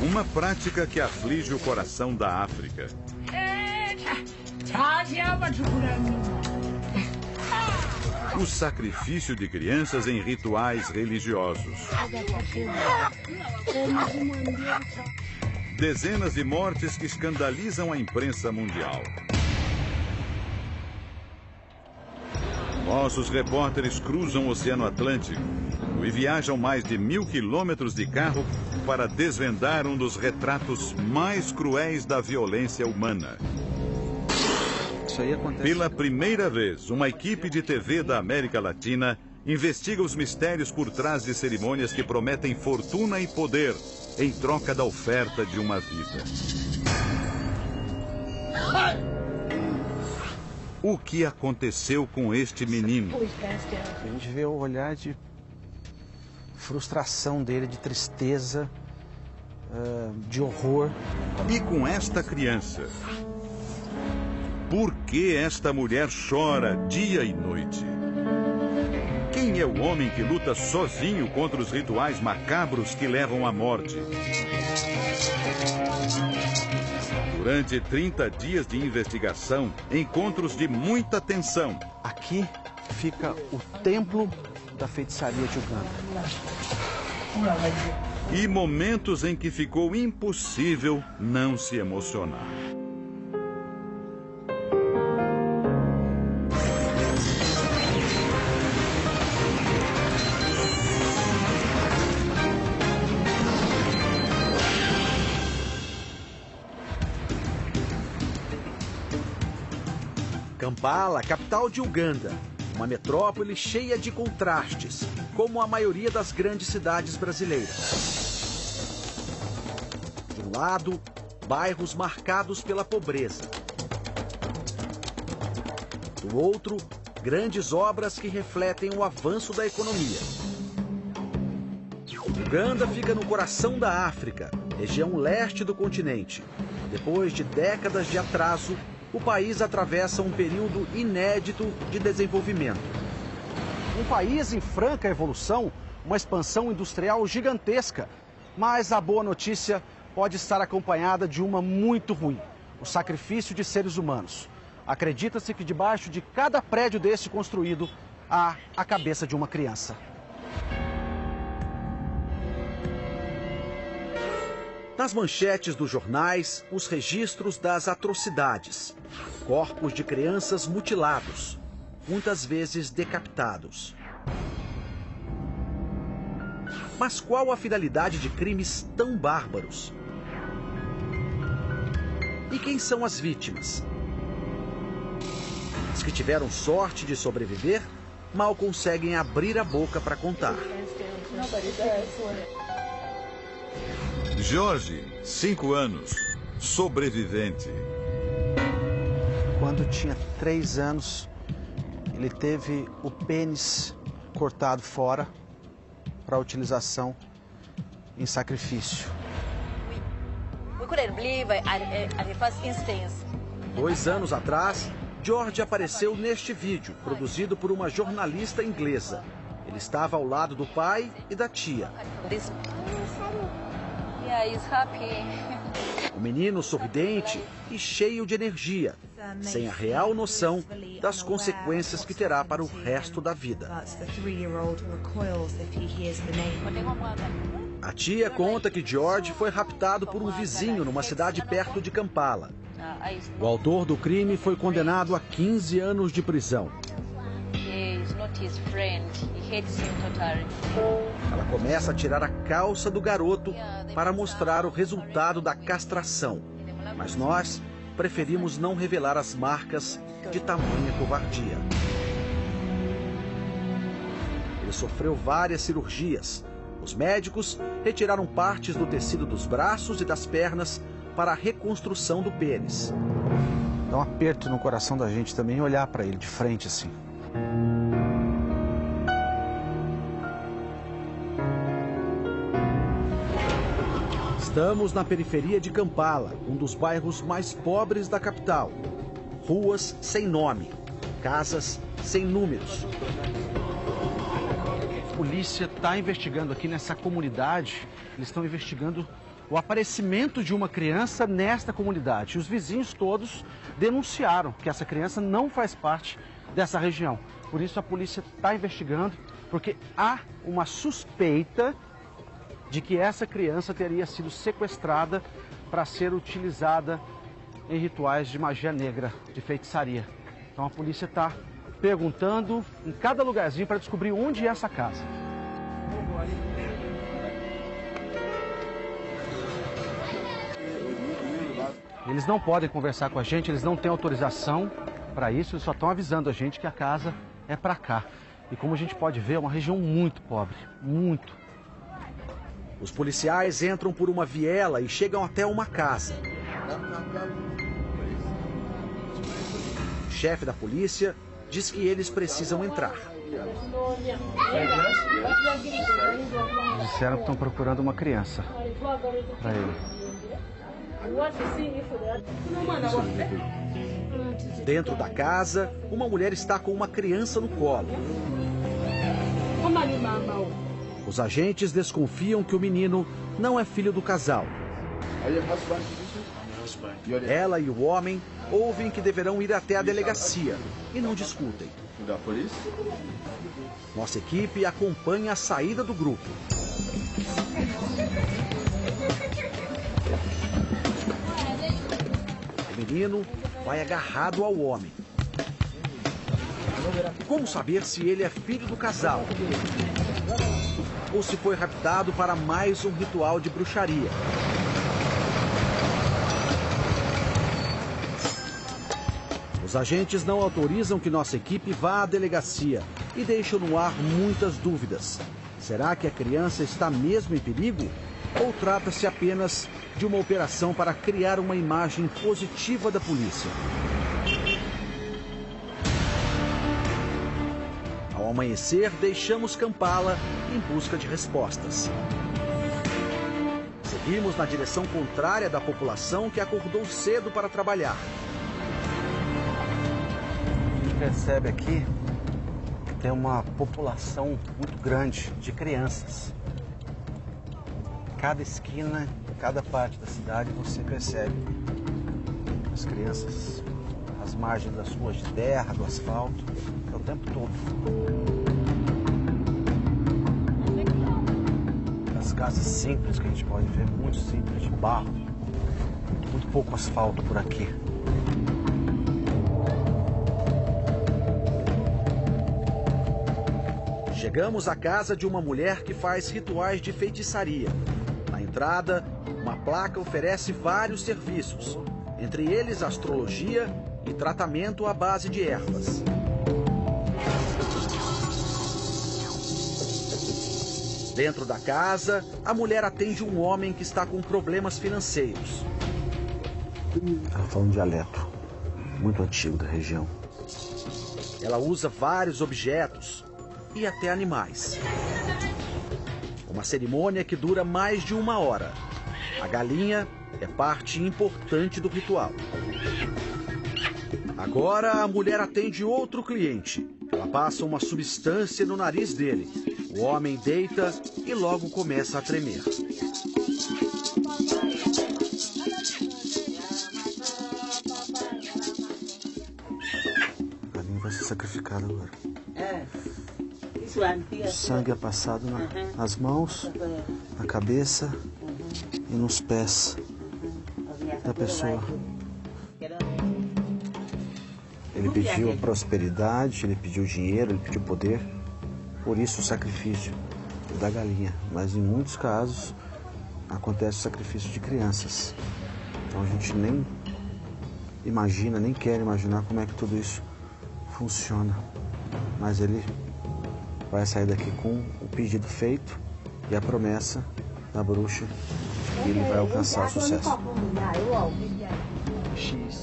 Uma prática que aflige o coração da África. O sacrifício de crianças em rituais religiosos. Dezenas de mortes que escandalizam a imprensa mundial. Nossos repórteres cruzam o Oceano Atlântico e viajam mais de 1000 quilômetros de carro para desvendar um dos retratos mais cruéis da violência humana. Pela primeira vez, uma equipe de TV da América Latina investiga os mistérios por trás de cerimônias que prometem fortuna e poder em troca da oferta de uma vida. O que aconteceu com este menino? A gente vê o olhar de frustração dele, de tristeza, de horror. E com esta criança? Por que esta mulher chora dia e noite? Quem é o homem que luta sozinho contra os rituais macabros que levam à morte? Durante 30 dias de investigação, encontros de muita tensão. Aqui fica o templo da feitiçaria de Uganda. E momentos em que ficou impossível não se emocionar. Kampala, capital de Uganda, uma metrópole cheia de contrastes, como a maioria das grandes cidades brasileiras. De um lado, bairros marcados pela pobreza. Do outro, grandes obras que refletem o avanço da economia. Uganda fica no coração da África, região leste do continente. Depois de décadas de atraso, o país atravessa um período inédito de desenvolvimento. Um país em franca evolução, uma expansão industrial gigantesca. Mas a boa notícia pode estar acompanhada de uma muito ruim: o sacrifício de seres humanos. Acredita-se que debaixo de cada prédio desse construído há a cabeça de uma criança. Nas manchetes dos jornais, os registros das atrocidades. Corpos de crianças mutilados, muitas vezes decapitados. Mas qual a finalidade de crimes tão bárbaros? E quem são as vítimas? Os que tiveram sorte de sobreviver mal conseguem abrir a boca para contar. Jorge, 5 anos, sobrevivente. Quando tinha 3 anos, ele teve o pênis cortado fora para utilização em sacrifício. 2 anos atrás, George apareceu neste vídeo, produzido por uma jornalista inglesa. Ele estava ao lado do pai e da tia. O menino sorridente e cheio de energia, sem a real noção das consequências que terá para o resto da vida. A tia conta que George foi raptado por um vizinho numa cidade perto de Kampala. O autor do crime foi condenado a 15 anos de prisão. Ela começa a tirar a calça do garoto para mostrar o resultado da castração. Mas nós preferimos não revelar as marcas de tamanha covardia. Ele sofreu várias cirurgias. Os médicos retiraram partes do tecido dos braços e das pernas para a reconstrução do pênis. Dá um aperto no coração da gente também olhar para ele de frente assim. Estamos na periferia de Kampala, um dos bairros mais pobres da capital. Ruas sem nome, casas sem números. A polícia está investigando aqui nessa comunidade, eles estão investigando o aparecimento de uma criança nesta comunidade. Os vizinhos todos denunciaram que essa criança não faz parte dessa região. Por isso a polícia está investigando, porque há uma suspeita de que essa criança teria sido sequestrada para ser utilizada em rituais de magia negra, de feitiçaria. Então a polícia está perguntando em cada lugarzinho para descobrir onde é essa casa. Eles não podem conversar com a gente, eles não têm autorização para isso, eles só estão avisando a gente que a casa é para cá. E como a gente pode ver, é uma região muito pobre, muito. Os policiais entram por uma viela e chegam até uma casa. O chefe da polícia diz que eles precisam entrar. Eles disseram que estão procurando uma criança para ele. Dentro da casa, uma mulher está com uma criança no colo. Os agentes desconfiam que o menino não é filho do casal. Ela e o homem ouvem que deverão ir até a delegacia e não discutem. Nossa equipe acompanha a saída do grupo. O menino vai agarrado ao homem. Como saber se ele é filho do casal? Ou se foi raptado para mais um ritual de bruxaria? Os agentes não autorizam que nossa equipe vá à delegacia e deixam no ar muitas dúvidas. Será que a criança está mesmo em perigo? Ou trata-se apenas de uma operação para criar uma imagem positiva da polícia? Ao amanhecer, deixamos Kampala em busca de respostas. Seguimos na direção contrária da população que acordou cedo para trabalhar. A gente percebe aqui que tem uma população muito grande de crianças. Cada esquina, cada parte da cidade você percebe as crianças às margens das ruas de terra, do asfalto, o tempo todo. As casas simples que a gente pode ver, muito simples, de barro, muito pouco asfalto por aqui. Chegamos à casa de uma mulher que faz rituais de feitiçaria. Na entrada, uma placa oferece vários serviços, entre eles astrologia e tratamento à base de ervas. Dentro da casa, a mulher atende um homem que está com problemas financeiros. Ela fala um dialeto muito antigo da região. Ela usa vários objetos e até animais. Uma cerimônia que dura mais de 1 hora. A galinha é parte importante do ritual. Agora a mulher atende outro cliente. Ela passa uma substância no nariz dele. O homem deita e logo começa a tremer. A galinha vai ser sacrificada agora. O sangue é passado nas mãos, na cabeça e nos pés da pessoa. Ele pediu prosperidade, ele pediu dinheiro, ele pediu poder. Por isso o sacrifício da galinha. Mas em muitos casos acontece o sacrifício de crianças. Então a gente nem imagina, nem quer imaginar como é que tudo isso funciona. Mas ele vai sair daqui com o pedido feito e a promessa da bruxa que ele vai alcançar sucesso.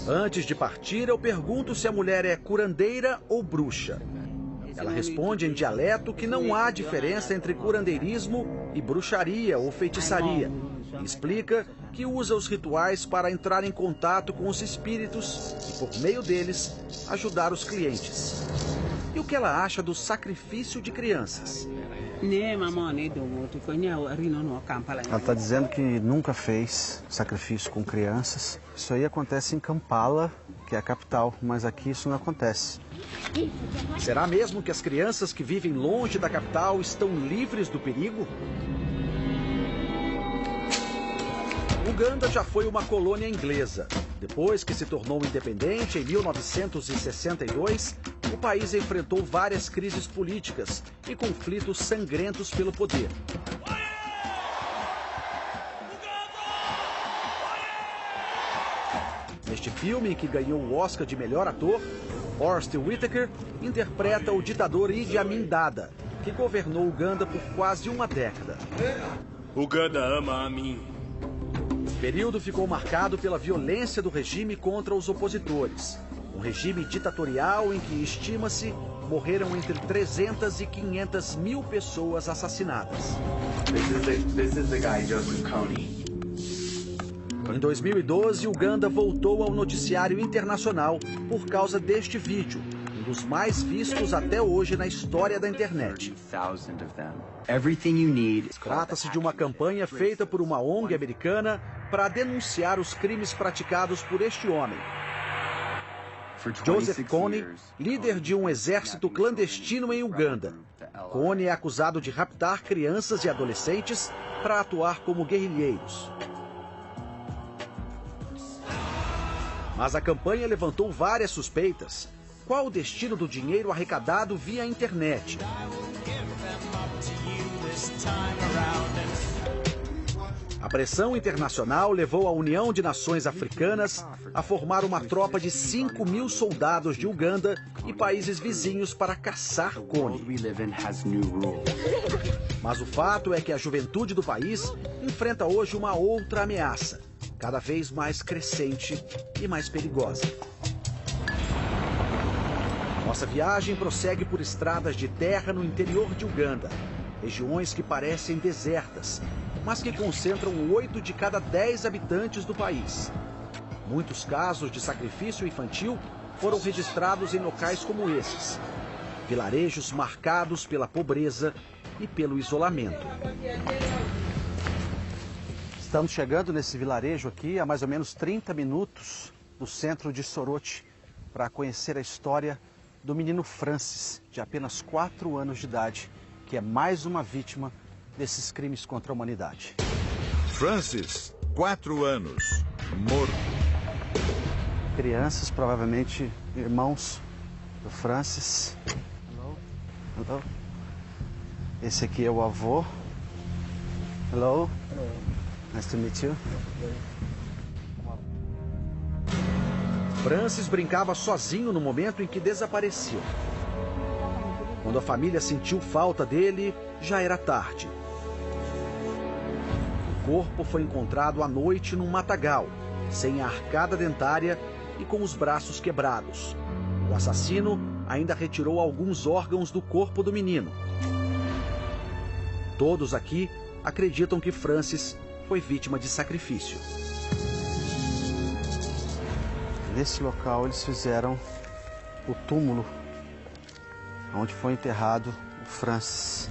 Antes de partir, eu pergunto se a mulher é curandeira ou bruxa. Ela responde em dialeto que não há diferença entre curandeirismo e bruxaria ou feitiçaria. E explica que usa os rituais para entrar em contato com os espíritos e, por meio deles, ajudar os clientes. E o que ela acha do sacrifício de crianças? Ela está dizendo que nunca fez sacrifício com crianças. Isso aí acontece em Kampala, que é a capital, mas aqui isso não acontece. Será mesmo que as crianças que vivem longe da capital estão livres do perigo? Uganda já foi uma colônia inglesa. Depois que se tornou independente, em 1962, o país enfrentou várias crises políticas e conflitos sangrentos pelo poder. Neste filme, que ganhou o Oscar de melhor ator, Forest Whitaker interpreta o ditador Idi Amin Dada, que governou Uganda por quase uma década. Uganda ama Amin. O período ficou marcado pela violência do regime contra os opositores. Um regime ditatorial em que, estima-se, morreram entre 300 e 500 mil pessoas assassinadas. This is the guy, Joseph Kony. Em 2012, Uganda voltou ao noticiário internacional por causa deste vídeo, um dos mais vistos até hoje na história da internet. Trata-se de uma campanha feita por uma ONG americana para denunciar os crimes praticados por este homem. Joseph Kony, líder de um exército clandestino em Uganda. Kony é acusado de raptar crianças e adolescentes para atuar como guerrilheiros. Mas a campanha levantou várias suspeitas. Qual o destino do dinheiro arrecadado via internet? A pressão internacional levou a União de Nações Africanas a formar uma tropa de 5.000 soldados de Uganda e países vizinhos para caçar Kony. Mas o fato é que a juventude do país enfrenta hoje uma outra ameaça, cada vez mais crescente e mais perigosa. Nossa viagem prossegue por estradas de terra no interior de Uganda, regiões que parecem desertas, mas que concentram 8 de cada 10 habitantes do país. Muitos casos de sacrifício infantil foram registrados em locais como esses, vilarejos marcados pela pobreza e pelo isolamento. Estamos chegando nesse vilarejo aqui a mais ou menos 30 minutos do centro de Soroti para conhecer a história do menino Francis, de apenas 4 anos de idade, que é mais uma vítima desses crimes contra a humanidade. Francis, 4 anos, morto. Crianças, provavelmente irmãos do Francis. Hello. Hello. Esse aqui é o avô. Hello. Hello. Nice to meet you. Francis brincava sozinho no momento em que desapareceu. Quando a família sentiu falta dele, já era tarde. O corpo foi encontrado à noite num matagal, sem a arcada dentária e com os braços quebrados. O assassino ainda retirou alguns órgãos do corpo do menino. Todos aqui acreditam que Francis foi vítima de sacrifício. Nesse local eles fizeram o túmulo onde foi enterrado o Francis.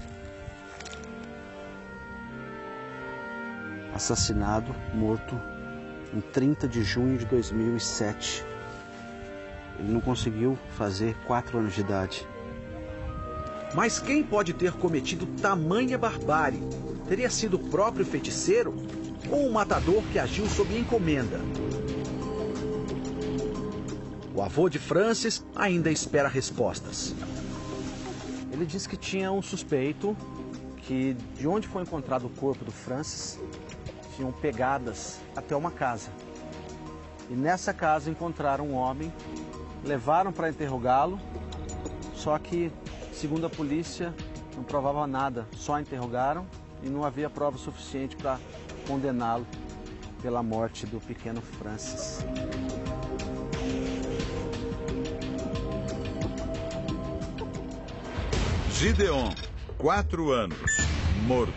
Assassinado, morto em 30 de junho de 2007. Ele não conseguiu fazer 4 anos de idade. Mas quem pode ter cometido tamanha barbárie? Teria sido o próprio feiticeiro ou um matador que agiu sob encomenda? O avô de Francis ainda espera respostas. Ele disse que tinha um suspeito que de onde foi encontrado o corpo do Francis tinham pegadas até uma casa. E nessa casa encontraram um homem, levaram para interrogá-lo, só que, segundo a polícia, não provava nada, só interrogaram e não havia prova suficiente para condená-lo pela morte do pequeno Francis. Gideon, 4 anos, morto.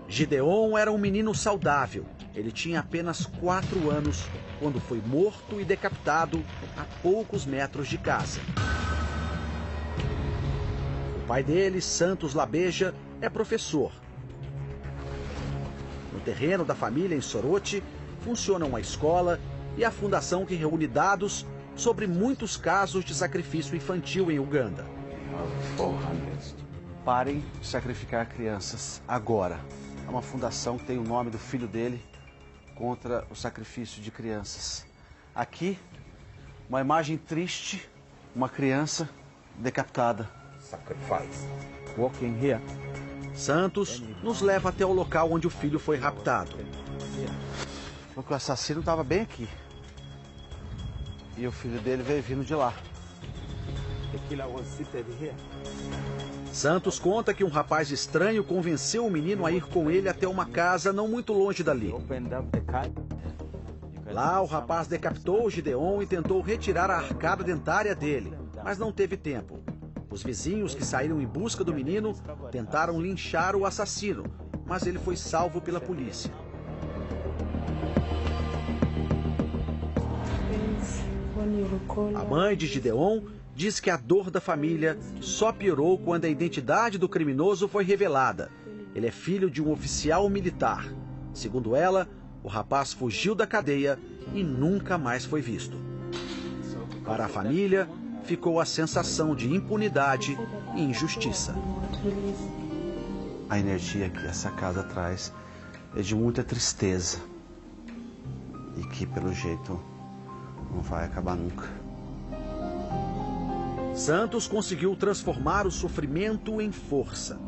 Gideon era um menino saudável. Ele tinha apenas 4 anos quando foi morto e decapitado a poucos metros de casa. O pai dele, Santos Labeja, é professor. No terreno da família em Soroti, funciona uma escola e a fundação que reúne dados sobre muitos casos de sacrifício infantil em Uganda. Parem de sacrificar crianças agora. É uma fundação que tem o nome do filho dele contra o sacrifício de crianças. Aqui, uma imagem triste, uma criança decapitada. Sacrifice. Walking here. Santos nos leva até o local onde o filho foi raptado. Porque o assassino estava bem aqui. E o filho dele veio vindo de lá. Santos conta que um rapaz estranho convenceu o menino a ir com ele até uma casa não muito longe dali. Lá, o rapaz decapitou o Gideon e tentou retirar a arcada dentária dele, mas não teve tempo. Os vizinhos que saíram em busca do menino tentaram linchar o assassino, mas ele foi salvo pela polícia. A mãe de Gideon diz que a dor da família só piorou quando a identidade do criminoso foi revelada. Ele é filho de um oficial militar. Segundo ela, o rapaz fugiu da cadeia e nunca mais foi visto. Para a família, ficou a sensação de impunidade e injustiça. A energia que essa casa traz é de muita tristeza. E que, pelo jeito, não vai acabar nunca. Santos conseguiu transformar o sofrimento em força.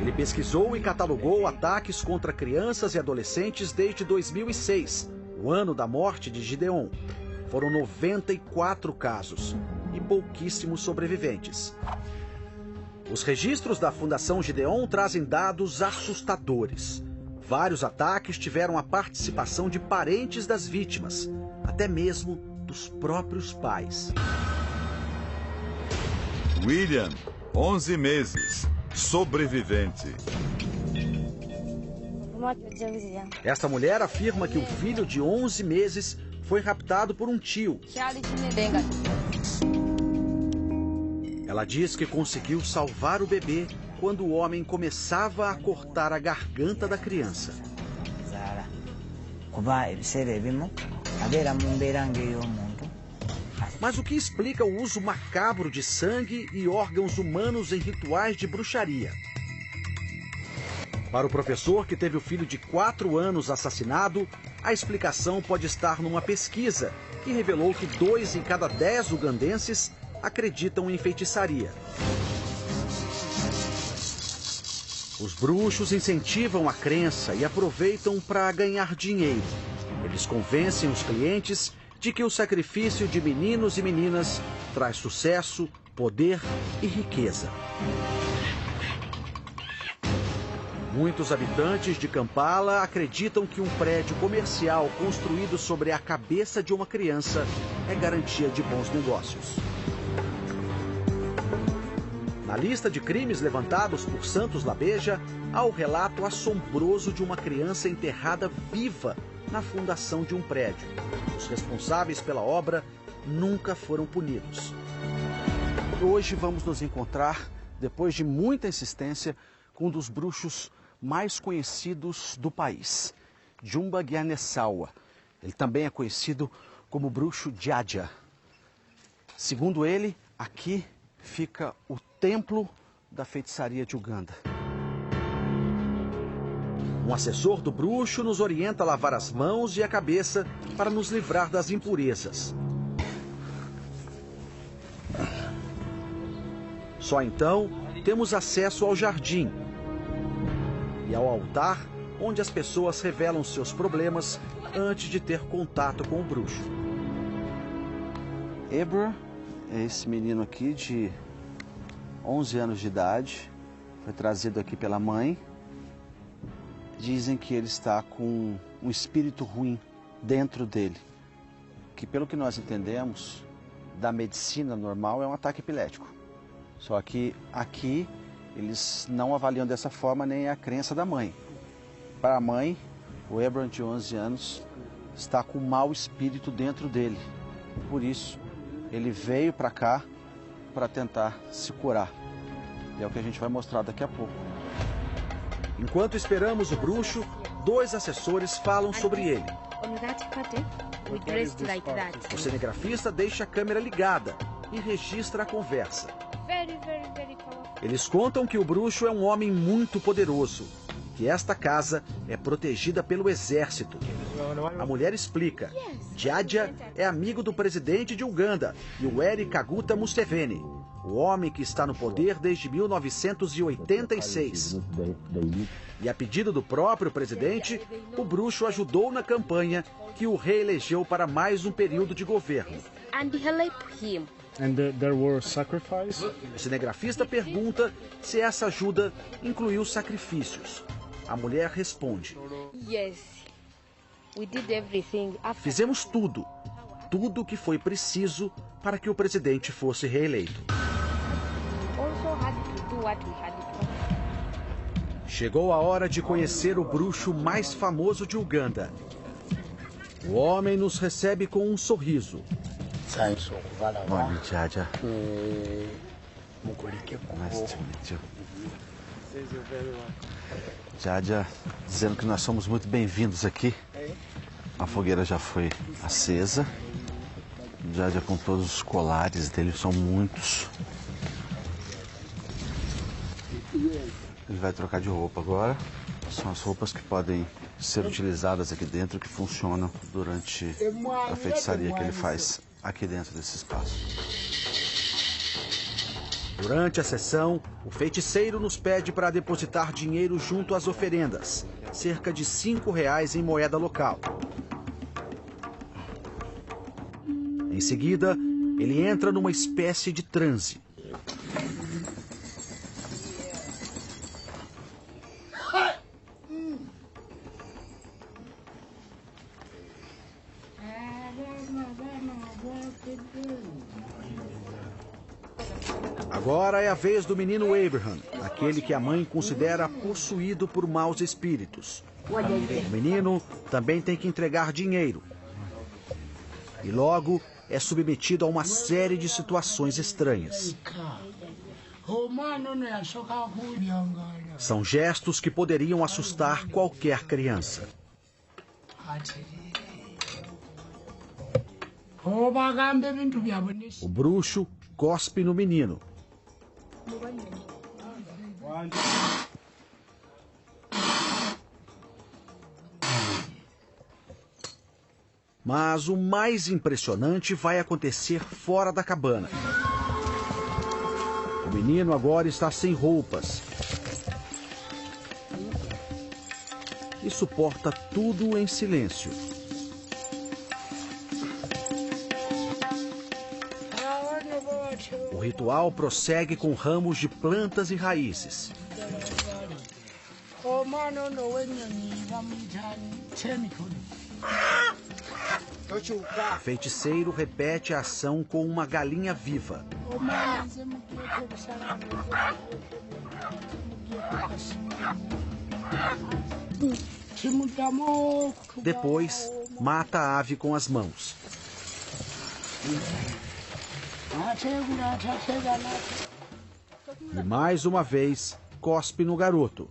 Ele pesquisou e catalogou ataques contra crianças e adolescentes desde 2006, o ano da morte de Gideon. Foram 94 casos e pouquíssimos sobreviventes. Os registros da Fundação Gideon trazem dados assustadores. Vários ataques tiveram a participação de parentes das vítimas, até mesmo dos próprios pais. William, 11 meses, sobrevivente. Esta mulher afirma que o filho de 11 meses foi raptado por um tio. Ela diz que conseguiu salvar o bebê quando o homem começava a cortar a garganta da criança. Mas o que explica o uso macabro de sangue e órgãos humanos em rituais de bruxaria? Para o professor que teve o filho de 4 anos assassinado, a explicação pode estar numa pesquisa que revelou que 2 em cada 10 ugandenses acreditam em feitiçaria. Os bruxos incentivam a crença e aproveitam para ganhar dinheiro. Eles convencem os clientes de que o sacrifício de meninos e meninas traz sucesso, poder e riqueza. Muitos habitantes de Kampala acreditam que um prédio comercial construído sobre a cabeça de uma criança é garantia de bons negócios. Na lista de crimes levantados por Santos Labeja, há o relato assombroso de uma criança enterrada viva na fundação de um prédio. Os responsáveis pela obra nunca foram punidos. Hoje vamos nos encontrar, depois de muita insistência, com um dos bruxos mais conhecidos do país, Jumba Gyanesawa. Ele também é conhecido como bruxo Djadja. Segundo ele, aqui fica o templo da feitiçaria de Uganda. Um assessor do bruxo nos orienta a lavar as mãos e a cabeça para nos livrar das impurezas. Só então temos acesso ao jardim e ao altar, onde as pessoas revelam seus problemas antes de ter contato com o bruxo. Ebra é esse menino aqui de 11 anos de idade, foi trazido aqui pela mãe. Dizem que ele está com um espírito ruim dentro dele, que pelo que nós entendemos da medicina normal é um ataque epilético. Só que aqui eles não avaliam dessa forma nem a crença da mãe. Para a mãe, o Ebra de 11 anos está com um mau espírito dentro dele. Por isso, ele veio para cá para tentar se curar. E é o que a gente vai mostrar daqui a pouco. Enquanto esperamos o bruxo, 2 assessores falam sobre ele. O cinegrafista deixa a câmera ligada e registra a conversa. Eles contam que o bruxo é um homem muito poderoso, que esta casa é protegida pelo exército. A mulher explica. Djadja é amigo do presidente de Uganda, Yoweri Kaguta Museveni, o homem que está no poder desde 1986. E a pedido do próprio presidente, o bruxo ajudou na campanha que o reelegeu para mais um período de governo. O cinegrafista pergunta se essa ajuda incluiu sacrifícios. A mulher responde: fizemos tudo o que foi preciso para que o presidente fosse reeleito. Chegou a hora de conhecer o bruxo mais famoso de Uganda. O homem nos recebe com um sorriso. Bom, Djadja. Nice to meet you. Djadja, dizendo que nós somos muito bem-vindos aqui. A fogueira já foi acesa. Djadja com todos os colares dele, são muitos. Ele vai trocar de roupa agora. São as roupas que podem ser utilizadas aqui dentro, que funcionam durante a feitiçaria que ele faz aqui dentro desse espaço. Durante a sessão, o feiticeiro nos pede para depositar dinheiro junto às oferendas, cerca de R$5 em moeda local. Em seguida, ele entra numa espécie de transe. Agora é a vez do menino Abraham, aquele que a mãe considera possuído por maus espíritos. O menino também tem que entregar dinheiro. E logo é submetido a uma série de situações estranhas. São gestos que poderiam assustar qualquer criança. O bruxo cospe no menino. Mas o mais impressionante vai acontecer fora da cabana. O menino agora está sem roupas e suporta tudo em silêncio. O ritual prossegue com ramos de plantas e raízes. O feiticeiro repete a ação com uma galinha viva. Depois, mata a ave com as mãos. E mais uma vez, cospe no garoto.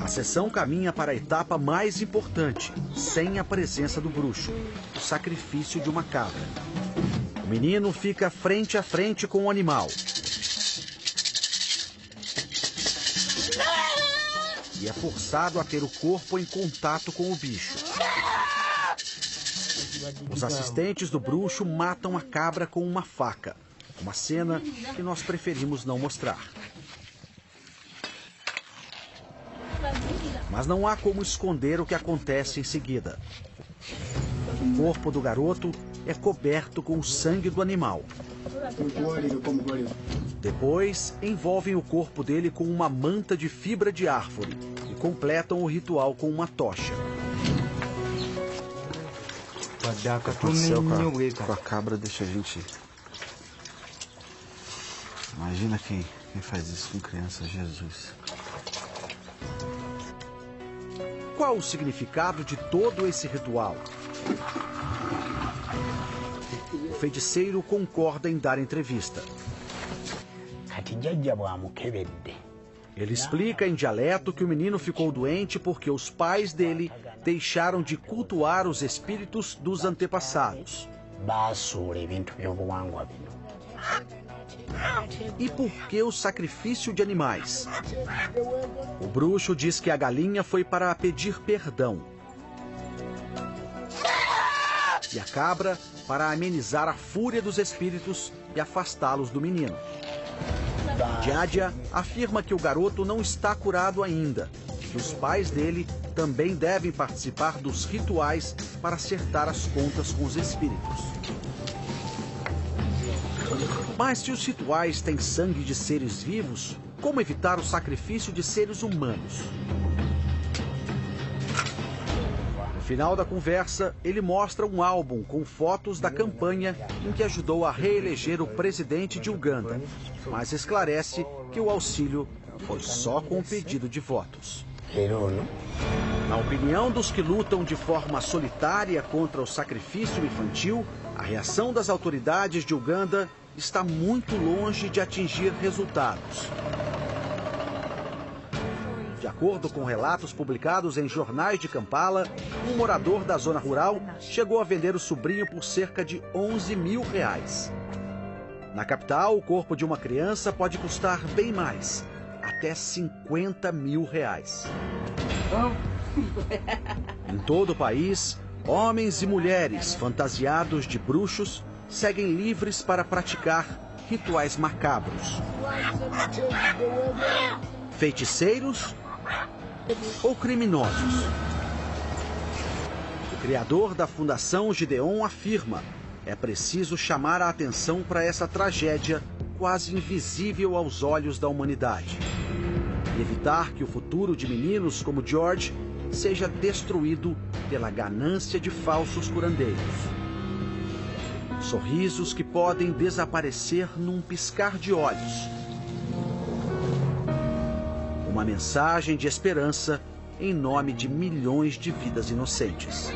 A sessão caminha para a etapa mais importante, sem a presença do bruxo, o sacrifício de uma cabra. O menino fica frente a frente com o animal. E é forçado a ter o corpo em contato com o bicho. Os assistentes do bruxo matam a cabra com uma faca, uma cena que nós preferimos não mostrar. Mas não há como esconder o que acontece em seguida. O corpo do garoto é coberto com o sangue do animal. Depois, envolvem o corpo dele com uma manta de fibra de árvore e completam o ritual com uma tocha. O que aconteceu com a cabra deixa a gente... Imagina quem faz isso com criança, Jesus. Qual o significado de todo esse ritual? O feiticeiro concorda em dar entrevista. Ele explica em dialeto que o menino ficou doente porque os pais dele deixaram de cultuar os espíritos dos antepassados. E por que o sacrifício de animais? O bruxo diz que a galinha foi para pedir perdão. E a cabra para amenizar a fúria dos espíritos e afastá-los do menino. Djadia afirma que o garoto não está curado ainda e que os pais dele também devem participar dos rituais para acertar as contas com os espíritos. Mas se os rituais têm sangue de seres vivos, como evitar o sacrifício de seres humanos? No final da conversa, ele mostra um álbum com fotos da campanha em que ajudou a reeleger o presidente de Uganda, mas esclarece que o auxílio foi só com o pedido de votos. Na opinião dos que lutam de forma solitária contra o sacrifício infantil, a reação das autoridades de Uganda está muito longe de atingir resultados. De acordo com relatos publicados em jornais de Kampala, um morador da zona rural chegou a vender o sobrinho por cerca de R$11 mil. Na capital, o corpo de uma criança pode custar bem mais, até R$50 mil. Em todo o país, homens e mulheres fantasiados de bruxos seguem livres para praticar rituais macabros. Feiticeiros ou criminosos? O criador da Fundação Gideon afirma: é preciso chamar a atenção para essa tragédia quase invisível aos olhos da humanidade e evitar que o futuro de meninos como George seja destruído pela ganância de falsos curandeiros. Sorrisos que podem desaparecer num piscar de olhos. Uma mensagem de esperança em nome de milhões de vidas inocentes.